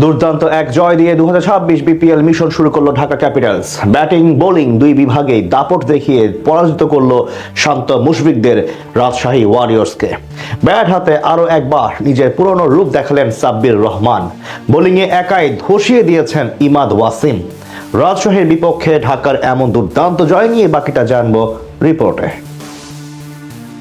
দুর্দান্ত এক জয় দিয়ে 2026 বিপিএল মিশন শুরু করলো ঢাকা ক্যাপিটালস। ব্যাটিং বোলিং দুই বিভাগেই দাপট দেখিয়ে পরাজিত করলো শান্ত মুশফিকদের রাজশাহী ওয়ারিয়র্সকে। ব্যাট হাতে আরও একবার নিজের পুরনো রূপ দেখালেন সাব্বির রহমান। বোলিংয়ে একাই ধসিয়ে দিয়েছেন ইমাদ ওয়াসিম। রাজশাহীর বিপক্ষে ঢাকার এমন দুর্দান্ত জয় নিয়ে বাকিটা জানবো রিপোর্টে।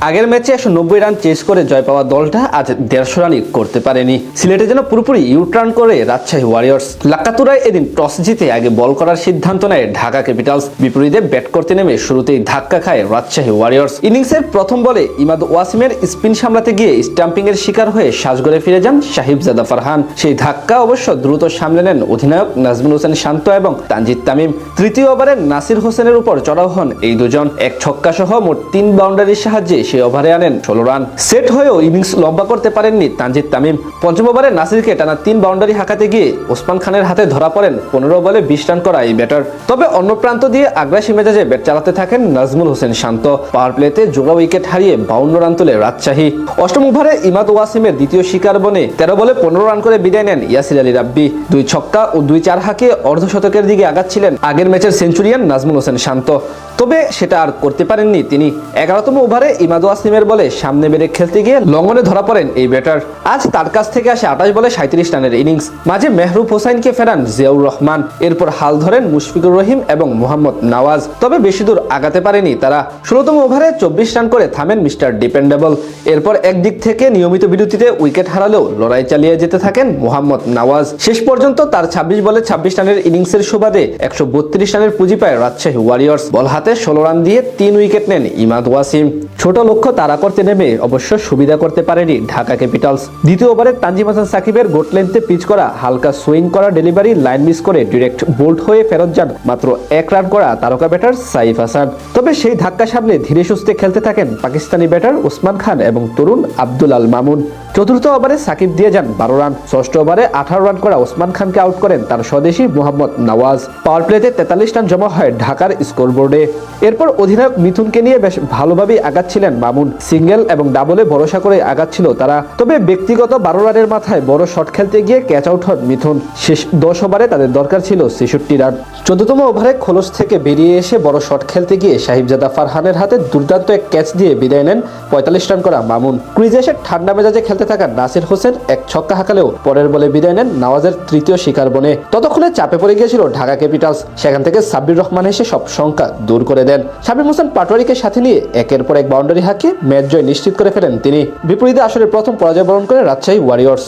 আগের ম্যাচে 190 রান চেস করে জয় পাওয়া দলটা আজ 150 রানই করতে পারেনি। সিলেটে যেন পুরোপুরি ইউটার্ন করে রাজশাহী ওয়ারিয়র্স। লাক্কাতুরায় এদিন টস জিতে আগে বল করার সিদ্ধান্ত নেয় ঢাকা ক্যাপিটালস। বিপরীতে ব্যাট করতে নেমে শুরুতেই ধাক্কা খায় রাজশাহী ওয়ারিয়র্স। ইনিংসের প্রথম বলে ইমাদ ওয়াসিমের স্পিন সামলাতে গিয়ে স্টাম্পিং এর শিকার হয়ে সাজঘরে ফিরে যান সাহিবজাদা ফারহান। সেই ধাক্কা অবশ্য দ্রুত সামলে নেন অধিনায়ক নাজমুল হোসেন শান্ত এবং তানজিদ তামিম। তৃতীয় ওভারে নাসির হোসেনের উপর চড়াও হন এই দুজন। এক ছক্কা সহ মোট 3 বাউন্ডারির সাহায্যে সেই ওভারে আনেন 16 রান। সেট হয়েও ইনিংস লম্বা করতে পারেননি তানজিদ তামিম। পঞ্চম ওভারে নাসিরকে টানা 3 বাউন্ডারি হাঁকাতে গিয়ে ওসমান খানের হাতে ধরা পড়েন 15 বলে 20 রান করা এই ব্যাটার। তবে অন্য প্রান্ত দিয়ে আগ্রাসী মেজাজে ব্যাট চালাতে থাকেন নাজমুল হোসেন শান্ত। পাওয়ার প্লেতে জোড়া উইকেট হারিয়ে 52 রান তোলে রাজশাহী। অষ্টম ওভারে ইমাদ ওয়াসিমের দ্বিতীয় শিকার বনে 13 বলে 15 রান করে বিদায় নেন ইয়াসির আলী রাব্বি। 2 ছক্কা ও 2 চার হাঁকে অর্ধশতকের দিকে আগাচ্ছিলেন আগের ম্যাচের সেঞ্চুরিয়ান নাজমুল হোসেন শান্ত। তবে সেটা আর করতে পারেননি তিনি। 11তম ওভারে ইমাদ ওয়াসিমের বলে সামনে বেড়ে খেলতে গিয়ে লঙ্গনে ধরা পড়েন এই ব্যাটার। আজ তার কাছ থেকে আসে 28 বলে 37 রানের ইনিংস। মাঝে মেহরুব হোসাইনকে ফেরান জিয়াউর রহমান। এরপর হাল ধরেন মুশফিকুর রহিম এবং মোহাম্মদ নওয়াজ। তবে বেশি দূর আগাতে পারেনি তারা। 16তম ওভারে 24 রান করে থামেন মিস্টার ডিপেন্ডেবল। এরপর একদিক থেকে নিয়মিত বিরতিতে উইকেট হারালেও লড়াই চালিয়ে যেতে থাকেন মোহাম্মদ নওয়াজ। শেষ পর্যন্ত তার 26 বলে 26 রানের ইনিংসের সুবাদে 132 রানের পুঁজি পায় রাজশাহী ওয়ারিয়র্স। বল হাতে 16 রান দিয়ে 3 উইকেট নেন ইমাদ ওয়াসিম। ছোট লক্ষ্য তাড়া করতে নেমে অবশ্য সুবিধা করতে পারেনি ঢাকা ক্যাপিটালস। দ্বিতীয় ওভারে তানজিম হাসান সাকিবের গোট লেন্থে পিচ করা হালকা সুইং করা ডেলিভারি লাইন মিস করে ডিরেক্ট বোল্ড হয়ে ফেরত যান মাত্র 1 রান করা তারকা ব্যাটার সাইফ হাসান। তবে সেই ধাক্কা সামলে ধীরে সুস্থে খেলতে থাকেন পাকিস্তানি ব্যাটার ওসমান খান এবং তরুণ আব্দুল আল মামুন। চতুর্থ ওভারে সাকিব দিয়ে যান 12 রান। ষষ্ঠ ওভারে 18 রান করা ওসমান খানকে আউট করেন তার স্বদেশী মোহাম্মদ নওয়াজ। পাওয়ার প্লেতে 43 রান জমা হয় ঢাকার স্কোরবোর্ডে। এরপর অধিনায়ক মিথুনকে নিয়ে বেশ ভালোভাবেই আগাচ্ছিলেন মামুন। সিঙ্গেল এবং ডাবলে ভরসা করে আগাচ্ছিল তারা। তবে ব্যক্তিগত 12 রানের মাথায় বড় শট খেলতে গিয়ে ক্যাচ আউট হন মিথুন। শেষ 10 ওভারে তাদের দরকার ছিল 66 রান। 14তম ওভারে খোলস থেকে বেরিয়ে এসে বড় শট খেলতে গিয়ে সাহিবজাদা ফারহানের হাতে দুর্দান্ত এক ক্যাচ দিয়ে বিদায় নেন 45 রান করা মামুন। ক্রিজে এসে ঠান্ডা মেজাজে খেলতে থাকা নাসির হোসেন এক ছক্কা হাঁকালেও পরের বলে বিদায় নেন নওয়াজের তৃতীয় শিকার বনে। ততক্ষণে চাপে পড়ে গিয়েছিল ঢাকা ক্যাপিটালস। সেখান থেকে সাব্বির রহমান এসে সব শঙ্কা দূর করে দেন। শামীম হোসেন পাটোয়ারিকে সাথে নিয়ে একের পর এক বাউন্ডারি হাঁকিয়ে ম্যাচ জয় নিশ্চিত করে ফেলেন তিনি। বিপরীতে আসলে প্রথম পরাজয় বরণ করে রাজশাহী ওয়ারিয়র্স।